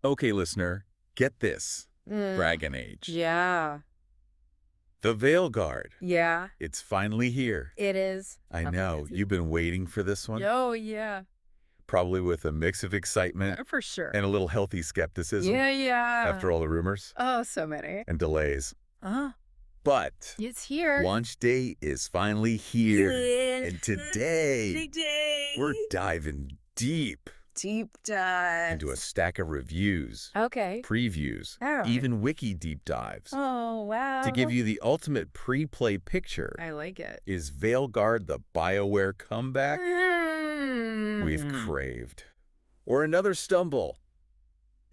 Okay, listener, get this. Mm, Dragon Age. yeah. The Veilguard. Yeah, It's finally here. it is. I How bad know. is it? You've been waiting for this one. Oh, yeah. Probably with a mix of excitement For sure. and a little healthy skepticism Yeah, yeah. after all the rumors Oh, so many. and delays. Uh, But it's here. launch day is finally here. Yeah. And today, Today. we're diving deep Deep dive. into a stack of reviews, Okay. previews, Oh. even wiki deep dives. Oh, wow. To give you the ultimate pre-play picture, I like it. is Veilguard the BioWare comeback we've Mm. craved? Or another stumble?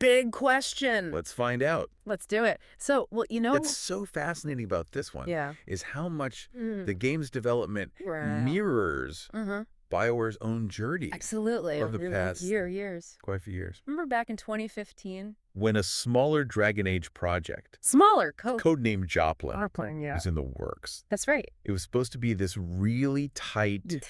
Big question. Let's find out. Let's do it. So, well, What's so fascinating about this one yeah. is how much Mm. the game's development Wow. mirrors Uh-huh. BioWare's own journey Absolutely. over the Over past years. quite a few years. Remember back in 2015? When a smaller Dragon Age project, Smaller code. codenamed Joplin, Playing, yeah. was in the works. That's right. It was supposed to be this really tight,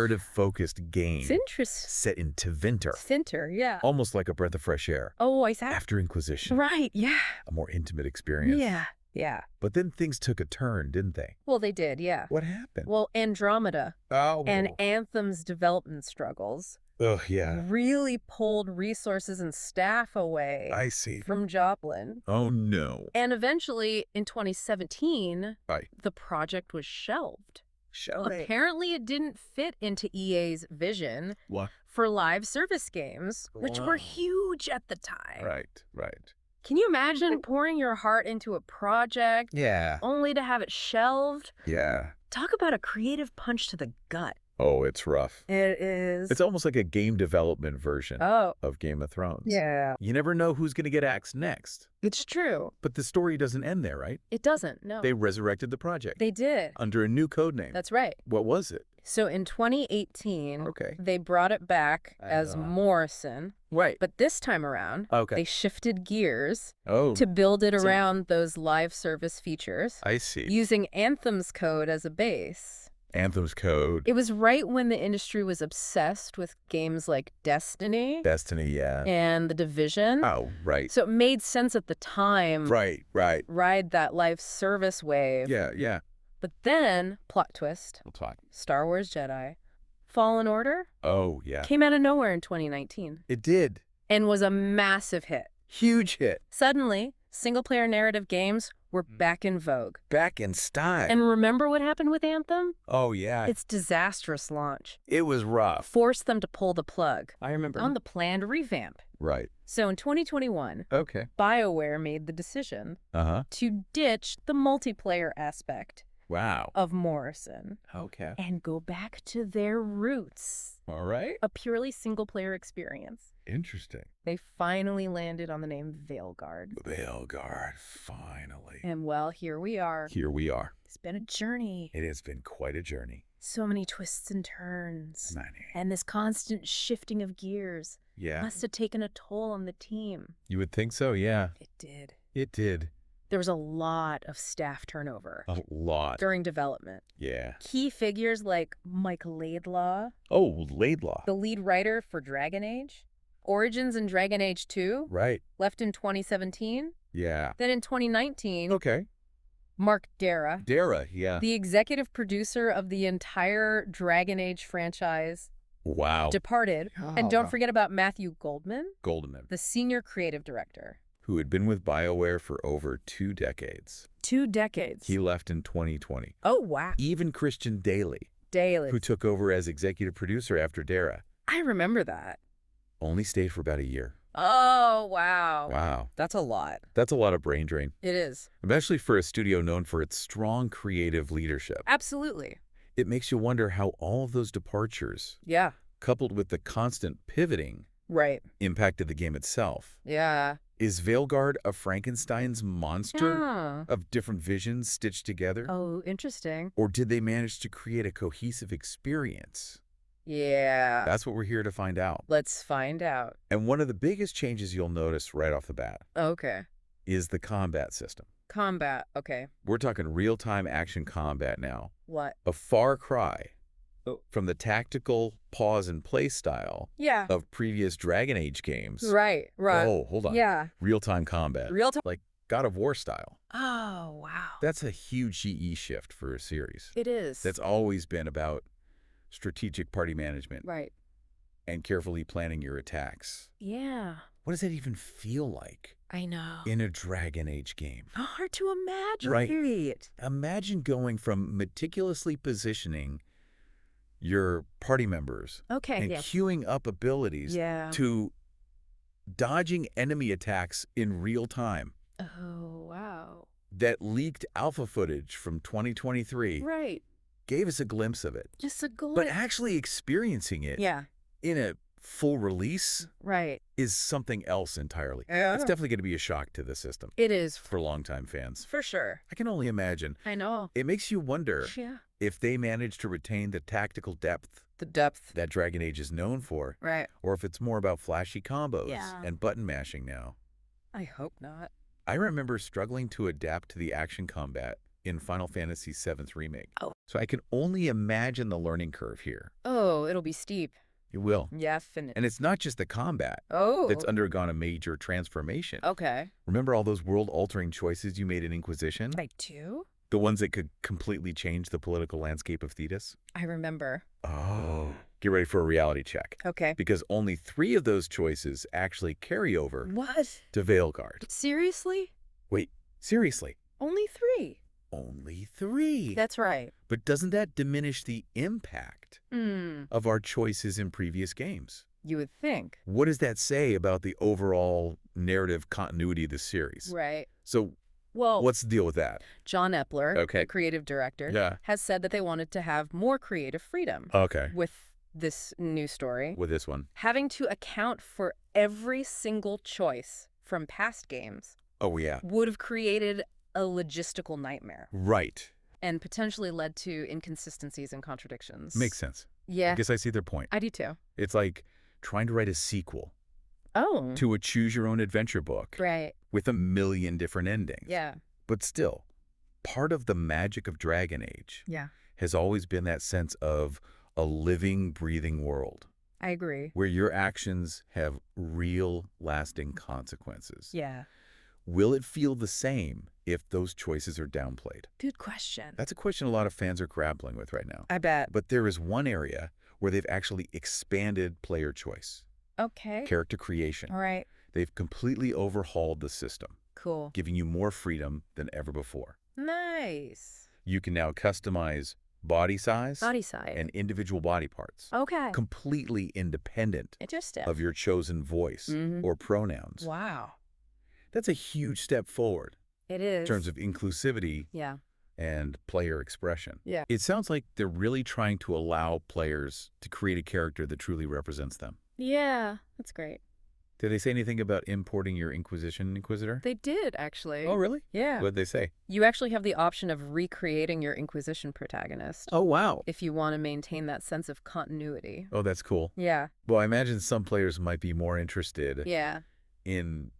narrative-focused game It's interesting. set in Tevinter, Finter, yeah. almost like a breath of fresh air. Oh, I said. After Inquisition, Right, yeah. a more intimate experience. Yeah. But then things took a turn, didn't they? Well, they did, yeah. What happened? Well, Andromeda Oh. and Anthem's development struggles Oh, yeah. really pulled resources and staff away I see. from Joplin. Oh, no. And eventually, in 2017, Right. the project was shelved. Show me. Apparently, it didn't fit into EA's vision What? for live service games, which were Wow. huge at the time. Right. Can you imagine pouring your heart into a project Yeah. only to have it shelved? Yeah. Talk about a creative punch to the gut. Oh, it's rough. It is. It's almost like a game development version Oh, of Game of Thrones. yeah. You never know who's going to get axed next. It's true. But the story doesn't end there, right? It doesn't, no. They resurrected the project They did. under a new code name. That's right. What was it? So in 2018, Okay. they brought it back as Morrison. Right. But this time around, Okay. they shifted gears Oh, to build it around those live service features, I see. using Anthem's code as a base. Anthem's code. It was right when the industry was obsessed with games like Destiny Destiny, yeah. and The Division. Oh, right. So it made sense at the time. Right. Ride that live service wave. Yeah. But then, plot twist, We'll talk. Star Wars Jedi, Fallen Order, Oh, yeah. came out of nowhere in 2019 It did. and was a massive hit. Huge hit. Suddenly, single-player narrative games were back in vogue. Back in style. And remember what happened with Anthem? Oh, yeah. Its disastrous launch It was rough. forced them to pull the plug I remember. on the planned revamp. Right. So in 2021, Okay. BioWare made the decision Uh-huh. to ditch the multiplayer aspect Wow. of Morrison Okay. and go back to their roots, All right. a purely single-player experience. Interesting. They finally landed on the name Veilguard. Veilguard, finally. And well, here we are. Here we are. It's been a journey. It has been quite a journey. So many twists and turns. Many. And this constant shifting of gears Yeah. must have taken a toll on the team. You would think so, yeah. It did. It did. There was a lot of staff turnover A lot. during development. Yeah. Key figures like Mike Laidlaw, Oh, Laidlaw. the lead writer for Dragon Age, Origins and Dragon Age 2, Right. left in 2017. Yeah. Then in 2019, Okay. Mark Dara, Dara, yeah. the executive producer of the entire Dragon Age franchise, Wow. departed. And don't forget about Matthew Goldman, Goldman, the senior creative director. who had been with BioWare for over 2 decades. 2 decades. He left in 2020. Oh, wow. Even Christian Daly, Daily. who took over as executive producer after Dara, I remember that. only stayed for about a year. Oh, wow. Wow. That's a lot. That's a lot of brain drain, It is. especially for a studio known for its strong creative leadership. Absolutely. It makes you wonder how all of those departures, Yeah. coupled with the constant pivoting, Right. impacted the game itself. Yeah. Is Veilguard a Frankenstein's monster Yeah. of different visions stitched together? Oh, interesting. Or did they manage to create a cohesive experience? Yeah. That's what we're here to find out. Let's find out. And one of the biggest changes you'll notice right off the bat Okay. is the combat system. Combat. Okay. We're talking real-time action combat now. What? A far cry from the tactical pause and play style Yeah. of previous Dragon Age games. Right. Oh, hold on. Yeah. Real-time combat. Real time. Like God of War style. Oh, wow. That's a huge GE shift for a series. It is. That's always been about strategic party management right. and carefully planning your attacks. Yeah. What does that even feel like I know. in a Dragon Age game? Hard to imagine. Right. Imagine going from meticulously positioning your party members Okay. and queuing up abilities to dodging enemy attacks in real time. Oh, wow. That leaked alpha footage from 2023 Right. gave us a glimpse of it. Just a glimpse. But actually experiencing it in a full release right. is something else entirely. Yeah. It's definitely going to be a shock to the system. It is. For longtime fans. For sure. I can only imagine. I know. It makes you wonder if they manage to retain the tactical depth that Dragon Age is known for. Right. Or if it's more about flashy combos and button mashing now. I hope not. I remember struggling to adapt to the action combat in Final Fantasy VII's Remake. Oh. So I can only imagine the learning curve here. Oh, it'll be steep. It will. Definitely. And it's not just the combat that's undergone a major transformation. Okay. Remember all those world-altering choices you made in Inquisition? I do? The ones that could completely change the political landscape of Thetis? I remember. Oh. Get ready for a reality check. Okay. Because only 3 of those choices actually carry over to Veilguard. Seriously? Wait, seriously? Only 3? Only 3. That's right. But doesn't that diminish the impact of our choices in previous games? You would think. What does that say about the overall narrative continuity of the series? Right. So, what's the deal with that? John Epler, the creative director, has said that they wanted to have more creative freedom with this new story. With this one. Having to account for every single choice from past games would have created a logistical nightmare. Right. And potentially led to inconsistencies and contradictions. Makes sense. Yeah. I guess I see their point. I do too. It's like trying to write a sequel to a choose-your-own-adventure book with a million different endings. Yeah. But still, part of the magic of Dragon Age has always been that sense of a living, breathing world. I agree. Where your actions have real, lasting consequences. Yeah. Will it feel the same if those choices are downplayed? Good question. That's a question a lot of fans are grappling with right now. I bet. But there is one area where they've actually expanded player choice. Okay. Character creation. All right. They've completely overhauled the system. Cool. Giving you more freedom than ever before. Nice. You can now customize body size and individual body parts. Okay. Completely independent of your chosen voice or pronouns. Wow. That's a huge step forward. It is. In terms of inclusivity and player expression. Yeah. It sounds like they're really trying to allow players to create a character that truly represents them. Yeah, that's great. Did they say anything about importing your Inquisitor? They did, actually. Oh, really? Yeah. What did they say? You actually have the option of recreating your Inquisition protagonist. Oh, wow. If you want to maintain that sense of continuity. Oh, that's cool. Yeah. Well, I imagine some players might be more interested in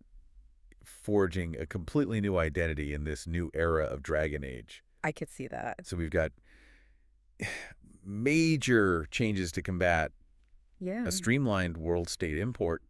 forging a completely new identity in this new era of Dragon Age. I could see that. So we've got major changes to combat, a streamlined world state import,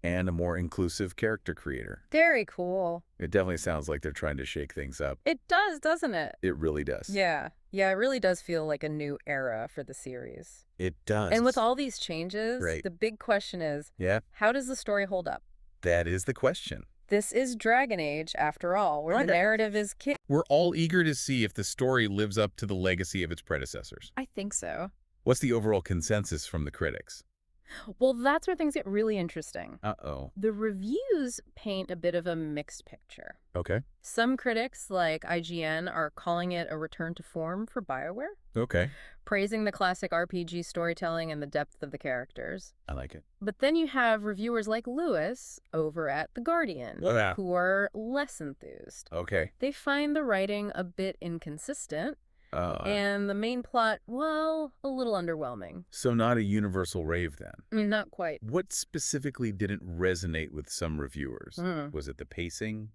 and a more inclusive character creator. Very cool. It definitely sounds like they're trying to shake things up. It does, doesn't it? It really does. Yeah. Yeah, it really does feel like a new era for the series. It does. And with all these changes, the big question is, how does the story hold up? That is the question. This is Dragon Age, after all, where the narrative is king. We're all eager to see if the story lives up to the legacy of its predecessors. I think so. What's the overall consensus from the critics? Well, that's where things get really interesting. Uh-oh. The reviews paint a bit of a mixed picture. Okay. Some critics, like IGN, are calling it a return to form for BioWare. Okay. Praising the classic RPG storytelling and the depth of the characters. I like it. But then you have reviewers like Lewis over at The Guardian, who are less enthused. Okay. They find the writing a bit inconsistent. And the main plot, well, a little underwhelming. So not a universal rave then? I mean, not quite. What specifically didn't resonate with some reviewers? Was it the pacing?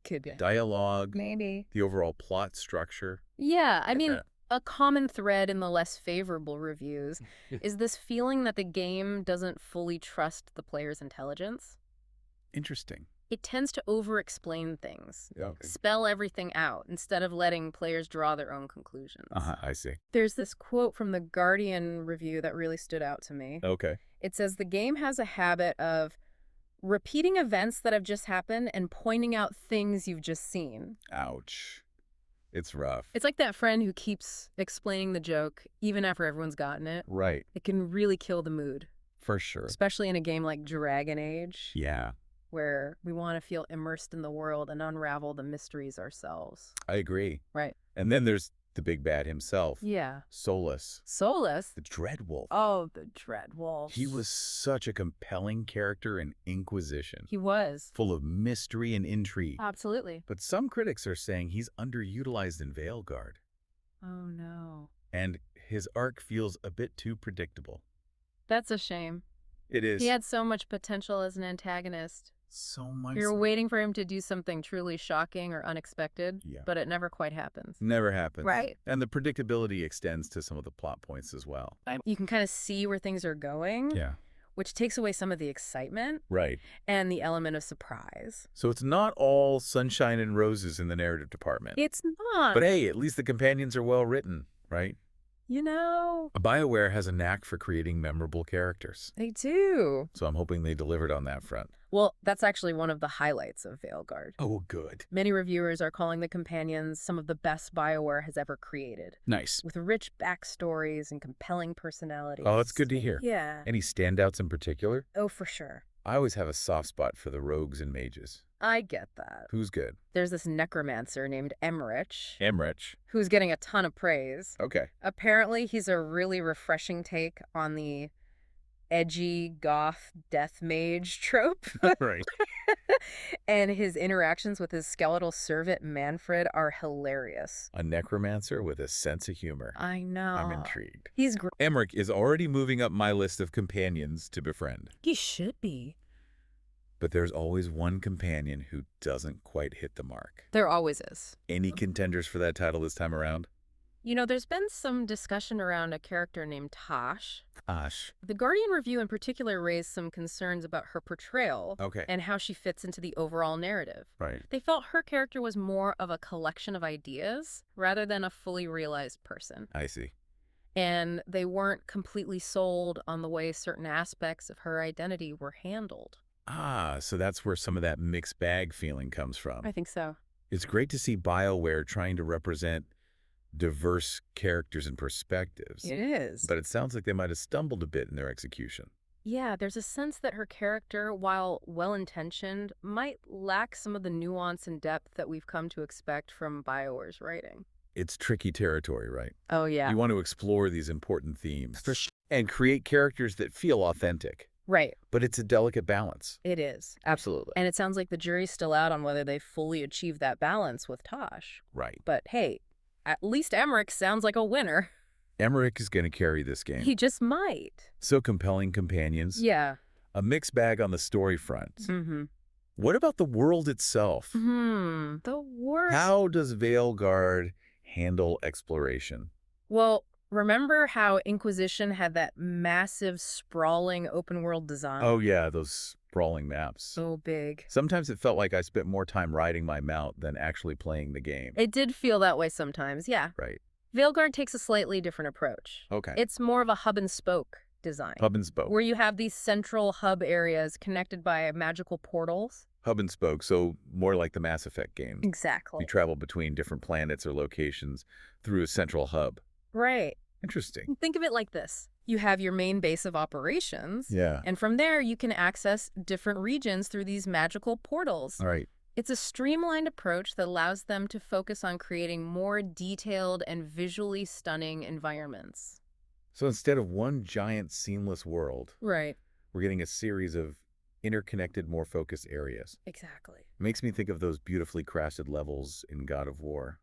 Could be. Dialogue? Maybe. The overall plot structure? Yeah, I mean, A common thread in the less favorable reviews is this feeling that the game doesn't fully trust the player's intelligence. Interesting. It tends to over-explain things, Okay. spell everything out, instead of letting players draw their own conclusions. I see. There's this quote from the Guardian review that really stood out to me. Okay. It says, the game has a habit of repeating events that have just happened and pointing out things you've just seen. Ouch. It's rough. It's like that friend who keeps explaining the joke even after everyone's gotten it. Right. It can really kill the mood. For sure. Especially in a game like Dragon Age. Yeah. Where we want to feel immersed in the world and unravel the mysteries ourselves. I agree. Right. And then there's the big bad himself. Yeah. Solus. Solus? The Dreadwolf. Oh, the Dreadwolf. He was such a compelling character in Inquisition. He was. Full of mystery and intrigue. Absolutely. But some critics are saying he's underutilized in Veilguard. Oh, no. And his arc feels a bit too predictable. That's a shame. It is. He had so much potential as an antagonist. So much. You're waiting for him to do something truly shocking or unexpected, but it never quite happens. Never happens. Right. And the predictability extends to some of the plot points as well. You can kind of see where things are going. Yeah. Which takes away some of the excitement. Right. And the element of surprise. So it's not all sunshine and roses in the narrative department. It's not. But hey, at least the companions are well written, right? You know. BioWare has a knack for creating memorable characters. They do. So I'm hoping they delivered on that front. Well, that's actually one of the highlights of Veilguard. Oh, good. Many reviewers are calling the companions some of the best BioWare has ever created. Nice. With rich backstories and compelling personalities. Oh, that's good to hear. Yeah. Any standouts in particular? Oh, for sure. I always have a soft spot for the rogues and mages. I get that. Who's good? There's this necromancer named Emmerich. Emmerich. Who's getting a ton of praise. Okay. Apparently, he's a really refreshing take on the edgy goth death mage trope. Right. And his interactions with his skeletal servant Manfred are hilarious. A necromancer with a sense of humor. I know. I'm intrigued. He's great. Emmerich is already moving up my list of companions to befriend. He should be. But there's always one companion who doesn't quite hit the mark. There always is. Any contenders for that title this time around? You know, there's been some discussion around a character named Tosh. Tosh. The Guardian review in particular raised some concerns about her portrayal and how she fits into the overall narrative. Right. They felt her character was more of a collection of ideas rather than a fully realized person. I see. And they weren't completely sold on the way certain aspects of her identity were handled. Ah, so that's where some of that mixed bag feeling comes from. I think so. It's great to see BioWare trying to represent diverse characters and perspectives. It is. But it sounds like they might have stumbled a bit in their execution. Yeah, there's a sense that her character, while well-intentioned, might lack some of the nuance and depth that we've come to expect from BioWare's writing. It's tricky territory, right? Oh, yeah. You want to explore these important themes and create characters that feel authentic. Right. But it's a delicate balance. It is. Absolutely. And it sounds like the jury's still out on whether they fully achieve that balance with Tosh. Right. But hey, at least Emmerich sounds like a winner. Emmerich is going to carry this game. He just might. So compelling companions. Yeah. A mixed bag on the story front. Mm-hmm. What about the world itself? The world. How does Veilguard handle exploration? Well, remember how Inquisition had that massive, sprawling open-world design? Oh, yeah, those sprawling maps. So big. Sometimes it felt like I spent more time riding my mount than actually playing the game. It did feel that way sometimes, yeah. Right. Veilguard takes a slightly different approach. Okay. It's more of a hub-and-spoke design. Hub-and-spoke. Where you have these central hub areas connected by magical portals. Hub-and-spoke, so more like the Mass Effect games. Exactly. You travel between different planets or locations through a central hub. Right. Interesting. Think of it like this. You have your main base of operations. Yeah. And from there, you can access different regions through these magical portals. All right. It's a streamlined approach that allows them to focus on creating more detailed and visually stunning environments. So instead of one giant seamless world, right, we're getting a series of interconnected, more focused areas. Exactly. It makes me think of those beautifully crafted levels in God of War.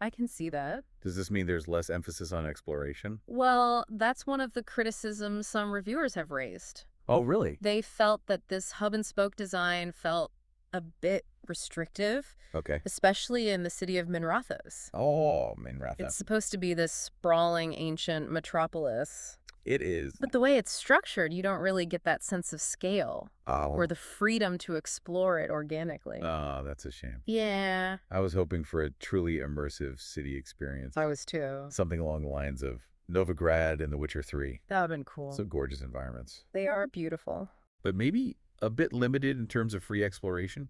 I can see that. Does this mean there's less emphasis on exploration? Well, that's one of the criticisms some reviewers have raised. Oh, really? They felt that this hub-and-spoke design felt a bit restrictive, Okay. especially in the city of Minrathos. Oh, Minratha. It's supposed to be this sprawling ancient metropolis. It is. But the way it's structured, you don't really get that sense of scale or Oh. the freedom to explore it organically. Oh, that's a shame. Yeah. I was hoping for a truly immersive city experience. I was too. Something along the lines of Novigrad and The Witcher 3. That would have been cool. So gorgeous environments. They are beautiful. But maybe a bit limited in terms of free exploration?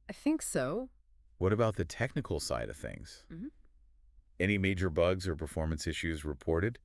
I think so. What about the technical side of things? Mhm. Any major bugs or performance issues reported?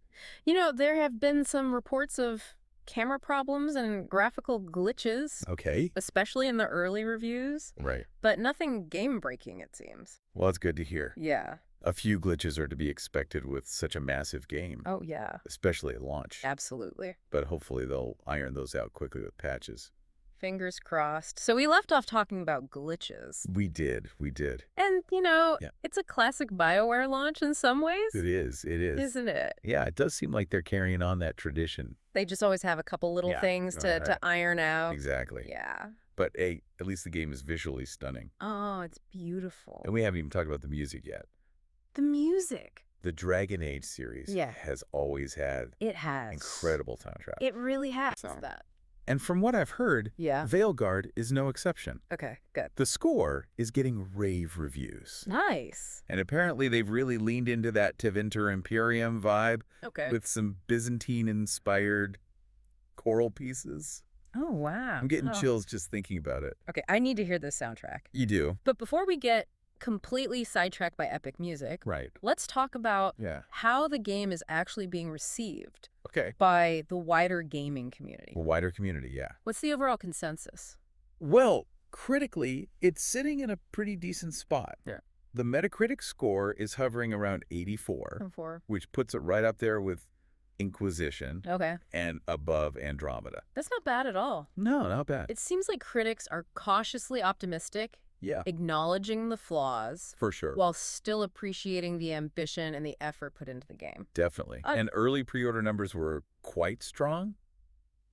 You know, there have been some reports of camera problems and graphical glitches, Okay. especially in the early reviews, Right. but nothing game-breaking, it seems. Well, that's good to hear. Yeah. A few glitches are to be expected with such a massive game, Oh, yeah. especially at launch. Absolutely. But hopefully they'll iron those out quickly with patches. Fingers crossed. So we left off talking about glitches. We did. And, Yeah. it's a classic BioWare launch in some ways. It is. Isn't it? Yeah, it does seem like they're carrying on that tradition. They just always have a couple little Yeah. things to iron out. Exactly. Yeah. But hey, at least the game is visually stunning. Oh, it's beautiful. And we haven't even talked about the music yet. The music. The Dragon Age series has always had It has. incredible soundtrack. It really has that. And from what I've heard, Yeah. Veilguard is no exception. Okay, good. The score is getting rave reviews. Nice. And apparently they've really leaned into that Tevinter Imperium vibe Okay. with some Byzantine-inspired choral pieces. Oh, wow. I'm getting chills just thinking about it. Okay, I need to hear this soundtrack. You do? But before we get completely sidetracked by epic music, Right. let's talk about Yeah. how the game is actually being received Okay. by the wider gaming community. A wider community, yeah. What's the overall consensus? Well, critically, it's sitting in a pretty decent spot. Yeah. The Metacritic score is hovering around 84, which puts it right up there with Inquisition Okay. and above Andromeda. That's not bad at all. No, not bad. It seems like critics are cautiously optimistic, Yeah, acknowledging the flaws, for sure. while still appreciating the ambition and the effort put into the game. Definitely. And early pre-order numbers were quite strong,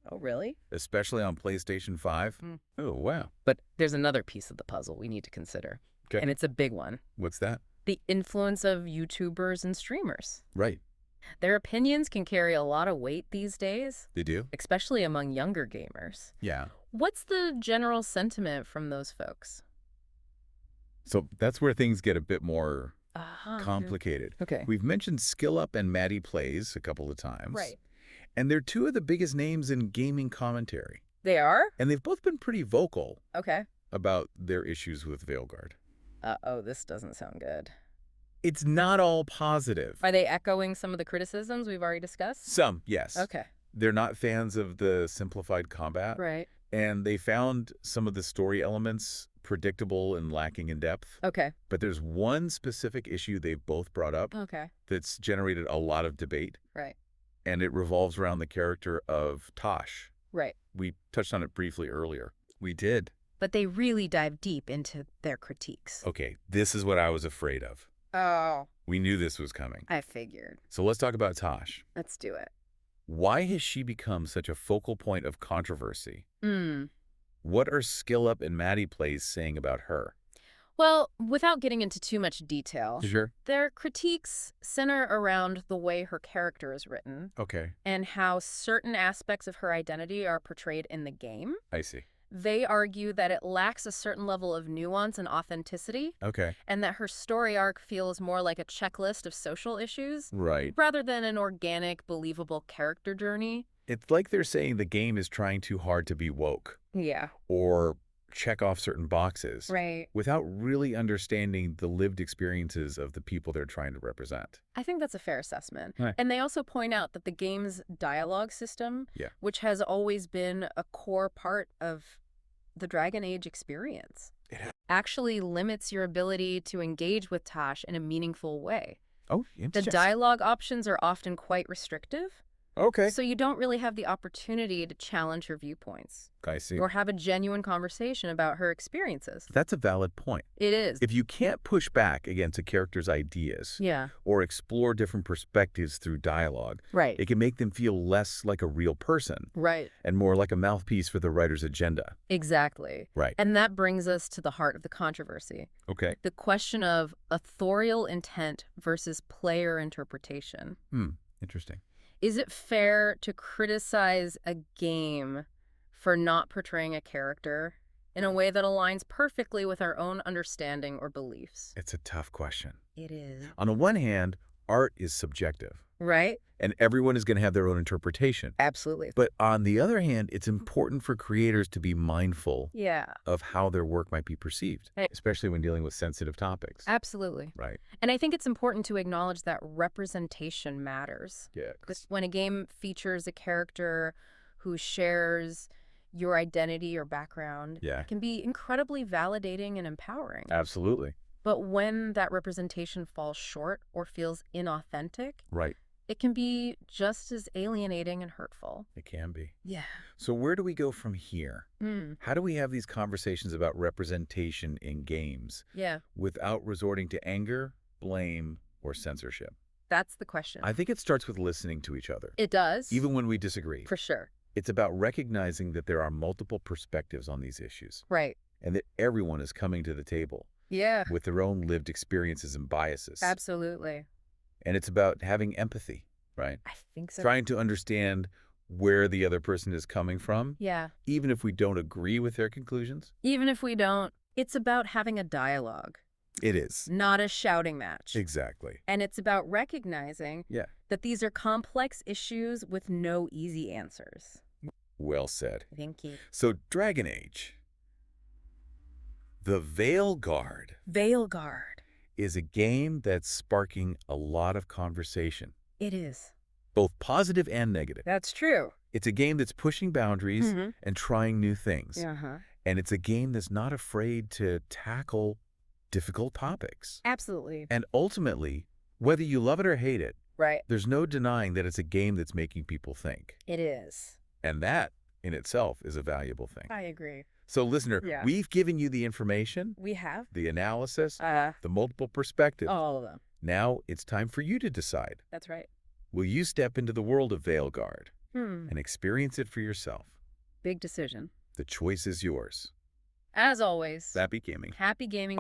Oh, really? especially on PlayStation 5. Oh, wow. But there's another piece of the puzzle we need to consider, Okay. and it's a big one. What's that? The influence of YouTubers and streamers. Right. Their opinions can carry a lot of weight these days, They do? especially among younger gamers. Yeah. What's the general sentiment from those folks? So that's where things get a bit more Uh-huh. complicated. Okay. We've mentioned Skill Up and Maddie Plays a couple of times. Right. And they're two of the biggest names in gaming commentary. They are? And they've both been pretty vocal Okay. about their issues with Veilguard. Uh-oh, this doesn't sound good. It's not all positive. Are they echoing some of the criticisms we've already discussed? Some, yes. Okay. They're not fans of the simplified combat. Right. And they found some of the story elements predictable and lacking in depth. Okay. But there's one specific issue they've both brought up Okay. that's generated a lot of debate. Right. And it revolves around the character of Tosh. Right. We touched on it briefly earlier. We did. But they really dive deep into their critiques. Okay, this is what I was afraid of. Oh. We knew this was coming. I figured. So let's talk about Tosh. Let's do it. Why has she become such a focal point of controversy? Hmm. What are Skill Up and Maddie Plays saying about her? Well, without getting into too much detail, Sure. their critiques center around the way her character is written Okay, and how certain aspects of her identity are portrayed in the game. I see. They argue that it lacks a certain level of nuance and authenticity, Okay. and that her story arc feels more like a checklist of social issues Right. rather than an organic, believable character journey. It's like they're saying the game is trying too hard to be woke Yeah. or check off certain boxes Right. without really understanding the lived experiences of the people they're trying to represent. I think that's a fair assessment. Right. And they also point out that the game's dialogue system, Yeah. which has always been a core part of the Dragon Age experience, actually limits your ability to engage with Tosh in a meaningful way. Oh, The dialogue options are often quite restrictive, Okay. So you don't really have the opportunity to challenge her viewpoints I see. or have a genuine conversation about her experiences. That's a valid point. It is. If you can't push back against a character's ideas Yeah. or explore different perspectives through dialogue, Right. it can make them feel less like a real person Right. and more like a mouthpiece for the writer's agenda. Exactly. Right. And that brings us to the heart of the controversy. Okay. The question of authorial intent versus player interpretation. Interesting. Is it fair to criticize a game for not portraying a character in a way that aligns perfectly with our own understanding or beliefs? It's a tough question. It is. On the one hand, art is subjective, Right? and everyone is going to have their own interpretation. Absolutely. But on the other hand, it's important for creators to be mindful Yeah. of how their work might be perceived, especially when dealing with sensitive topics. Absolutely. Right. And I think it's important to acknowledge that representation matters. Yeah. When a game features a character who shares your identity or background, Yeah. it can be incredibly validating and empowering. Absolutely. But when that representation falls short or feels inauthentic, Right. it can be just as alienating and hurtful. It can be. Yeah. So where do we go from here? How do we have these conversations about representation in games Yeah. without resorting to anger, blame, or censorship? That's the question. I think it starts with listening to each other, It does. even when we disagree. For sure. It's about recognizing that there are multiple perspectives on these issues Right. and that everyone is coming to the table Yeah. with their own lived experiences and biases. Absolutely. And it's about having empathy, right? I think so. Trying to understand where the other person is coming from, Yeah. even if we don't agree with their conclusions. Even if we don't, it's about having a dialogue, It is. not a shouting match. Exactly. And it's about recognizing that these are complex issues with no easy answers. Well said. Thank you. So Dragon Age, the Veilguard, Veilguard. is a game that's sparking a lot of conversation, It is. both positive and negative. That's true. It's a game that's pushing boundaries and trying new things. Uh-huh. And it's a game that's not afraid to tackle difficult topics. Absolutely. And ultimately, whether you love it or hate it, Right. there's no denying that it's a game that's making people think. It is. And that, in itself, is a valuable thing. I agree. So, listener, Yeah. we've given you the information, We have. the analysis, The the multiple perspectives. all of them. Now it's time for you to decide. That's right. Will you step into the world of Veilguard Hmm. and experience it for yourself? Big decision. The choice is yours. As always, Happy gaming. happy gaming.